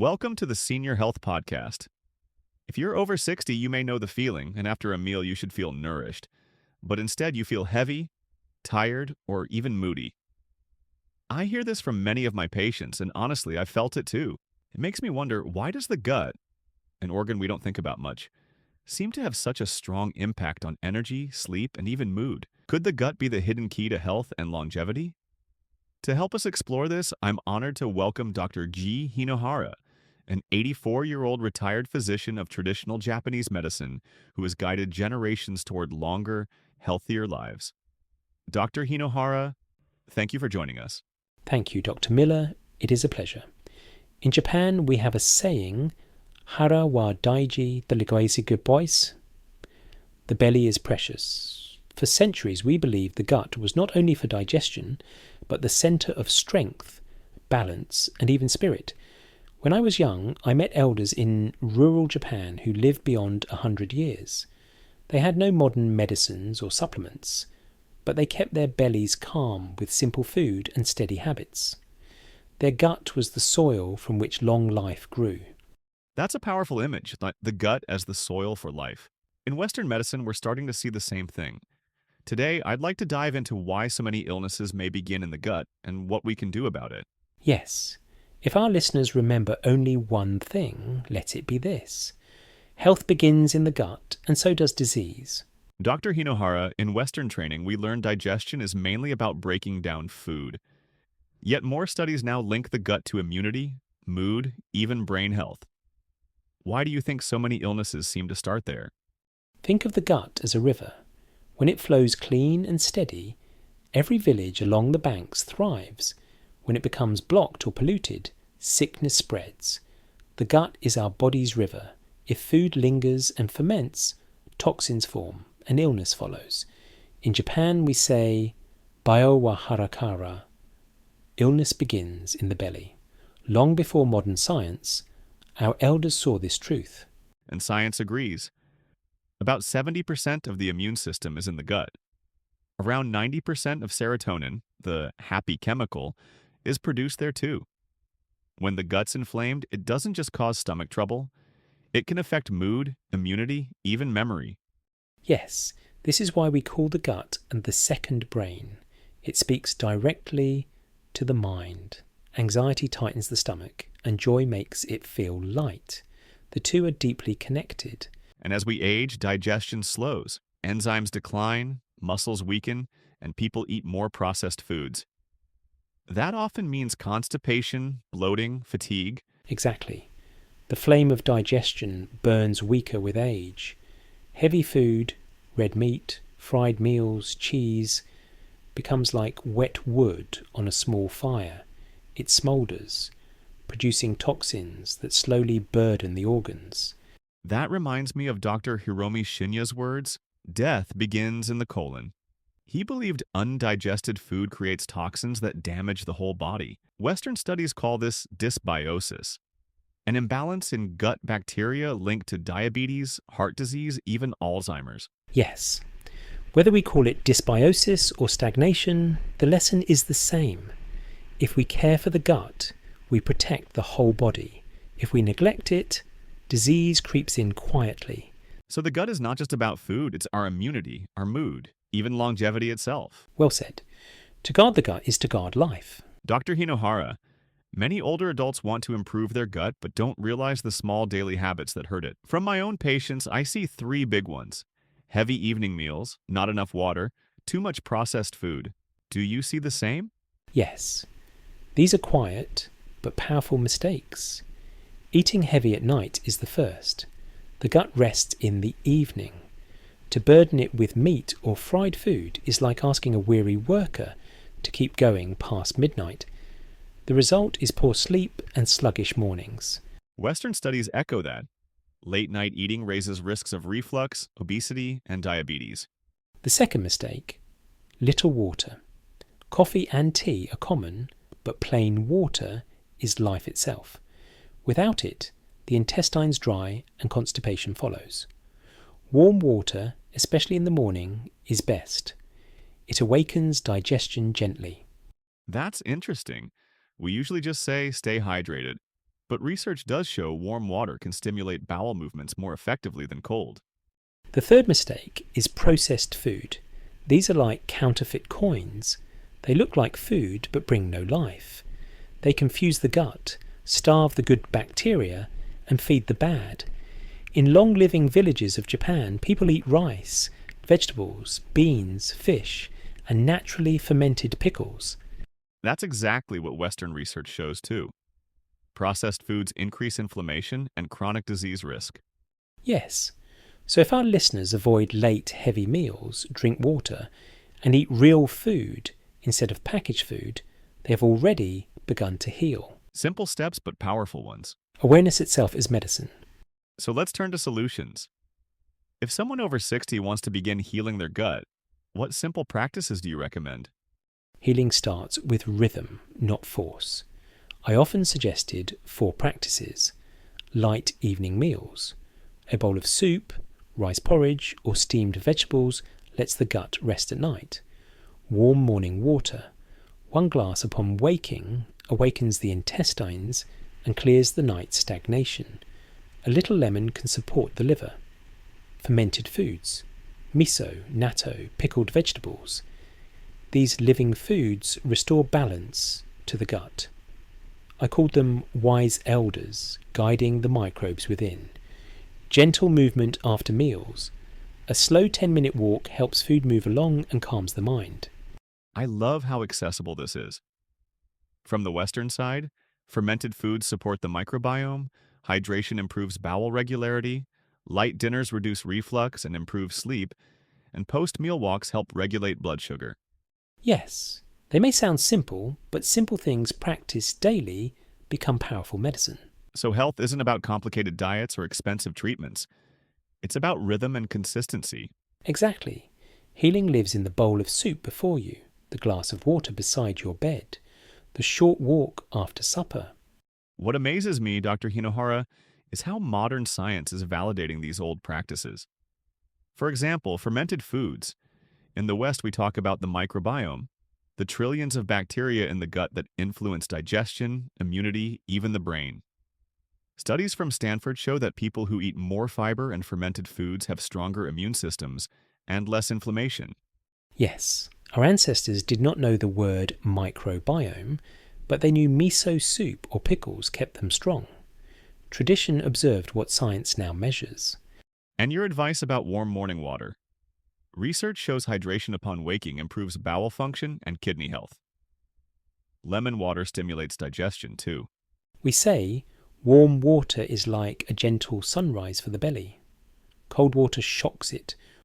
Welcome to the Senior Health Podcast. If you're over 60, you may know the feeling, and after a meal, you should feel nourished. But instead, you feel heavy, tired, or even moody. I hear this from many of my patients, and honestly, I've felt it too. It makes me wonder, why does the gut, an organ we don't think about much, seem to have such a strong impact on energy, sleep, and even mood? Could the gut be the hidden key to health and longevity? To help us explore this, I'm honored to welcome Dr. G. Hinohara, an 84-year-old retired physician of traditional Japanese medicine who has guided generations toward longer, healthier lives. Dr. Hinohara, thank you for joining us. Thank you, Dr. Miller. It is a pleasure. In Japan, we have a saying, Hara wa daiji delikwaisi bois. The belly is precious. For centuries, we believed the gut was not only for digestion, but the centre of strength, balance, and even spirit. When I was young, I met elders in rural Japan who lived beyond 100 years. They had no modern medicines or supplements, but they kept their bellies calm with simple food and steady habits. Their gut was the soil from which long life grew. That's a powerful image, the gut as the soil for life. In Western medicine, we're starting to see the same thing. Today, I'd like to dive into why so many illnesses may begin in the gut and what we can do about it. Yes, if our listeners remember only one thing, let it be this. Health begins in the gut, and so does disease. Dr. Hinohara, in Western training, we learned digestion is mainly about breaking down food. Yet more studies now link the gut to immunity, mood, even brain health. Why do you think so many illnesses seem to start there? Think of the gut as a river. When it flows clean and steady, every village along the banks thrives. When it becomes blocked or polluted, sickness spreads. The gut is our body's river. If food lingers and ferments, toxins form and illness follows. In Japan we say, Bio wa harakara. Illness begins in the belly. Long before modern science, our elders saw this truth. And science agrees. About 70% of the immune system is in the gut. Around 90% of serotonin, the happy chemical, is produced there too. When the gut's inflamed, it doesn't just cause stomach trouble. It can affect mood, immunity, even memory. Yes, this is why we call the gut and the second brain. It speaks directly to the mind. Anxiety tightens the stomach, and joy makes it feel light. The two are deeply connected. And as we age, digestion slows. Enzymes decline, muscles weaken, and people eat more processed foods. That often means constipation, bloating, fatigue. Exactly. The flame of digestion burns weaker with age. Heavy food, red meat, fried meals, cheese, becomes like wet wood on a small fire. It smoulders, producing toxins that slowly burden the organs. That reminds me of Dr. Hiromi Shinya's words, "Death begins in the colon." He believed undigested food creates toxins that damage the whole body. Western studies call this dysbiosis, an imbalance in gut bacteria linked to diabetes, heart disease, even Alzheimer's. Yes. Whether we call it dysbiosis or stagnation, the lesson is the same. If we care for the gut, we protect the whole body. If we neglect it, disease creeps in quietly. So the gut is not just about food, it's our immunity, our mood, even longevity itself. Well said. To guard the gut is to guard life. Dr. Hinohara, many older adults want to improve their gut but don't realize the small daily habits that hurt it. From my own patients, I see three big ones: heavy evening meals, not enough water, too much processed food. Do you see the same? Yes. These are quiet but powerful mistakes. Eating heavy at night is the first. The gut rests in the evening. To burden it with meat or fried food is like asking a weary worker to keep going past midnight. The result is poor sleep and sluggish mornings. Western studies echo that. Late-night eating raises risks of reflux, obesity, and diabetes. The second mistake, little water. Coffee and tea are common, but plain water is life itself. Without it, the intestines dry and constipation follows. Warm water, especially in the morning, is best. It awakens digestion gently. That's interesting. We usually just say stay hydrated. But research does show warm water can stimulate bowel movements more effectively than cold. The third mistake is processed food. These are like counterfeit coins. They look like food but bring no life. They confuse the gut, starve the good bacteria, and feed the bad. In long-living villages of Japan, people eat rice, vegetables, beans, fish, and naturally fermented pickles. That's exactly what Western research shows too. Processed foods increase inflammation and chronic disease risk. Yes, so if our listeners avoid late, heavy meals, drink water, and eat real food instead of packaged food, they have already begun to heal. Simple steps but powerful ones. Awareness itself is medicine. So let's turn to solutions. If someone over 60 wants to begin healing their gut, what simple practices do you recommend? Healing starts with rhythm, not force. I often suggested 4 practices: light evening meals. A bowl of soup, rice porridge, or steamed vegetables lets the gut rest at night. Warm morning water. 1 glass upon waking awakens the intestines and clears the night's stagnation. A little lemon can support the liver. Fermented foods. Miso, natto, pickled vegetables. These living foods restore balance to the gut. I called them wise elders, guiding the microbes within. Gentle movement after meals. A slow 10-minute walk helps food move along and calms the mind. I love how accessible this is. From the Western side, fermented foods support the microbiome, hydration improves bowel regularity, light dinners reduce reflux and improve sleep, and post-meal walks help regulate blood sugar. Yes, they may sound simple, but simple things practiced daily become powerful medicine. So health isn't about complicated diets or expensive treatments. It's about rhythm and consistency. Exactly. Healing lives in the bowl of soup before you, the glass of water beside your bed, the short walk after supper. What amazes me, Dr. Hinohara, is how modern science is validating these old practices. For example, fermented foods. In the West, we talk about the microbiome, the trillions of bacteria in the gut that influence digestion, immunity, even the brain. Studies from Stanford show that people who eat more fiber and fermented foods have stronger immune systems and less inflammation. Yes, our ancestors did not know the word microbiome, but they knew miso soup or pickles kept them strong. Tradition observed what science now measures. And your advice about warm morning water. Research shows hydration upon waking improves bowel function and kidney health. Lemon water stimulates digestion too. We say warm water is like a gentle sunrise for the belly. Cold water shocks it,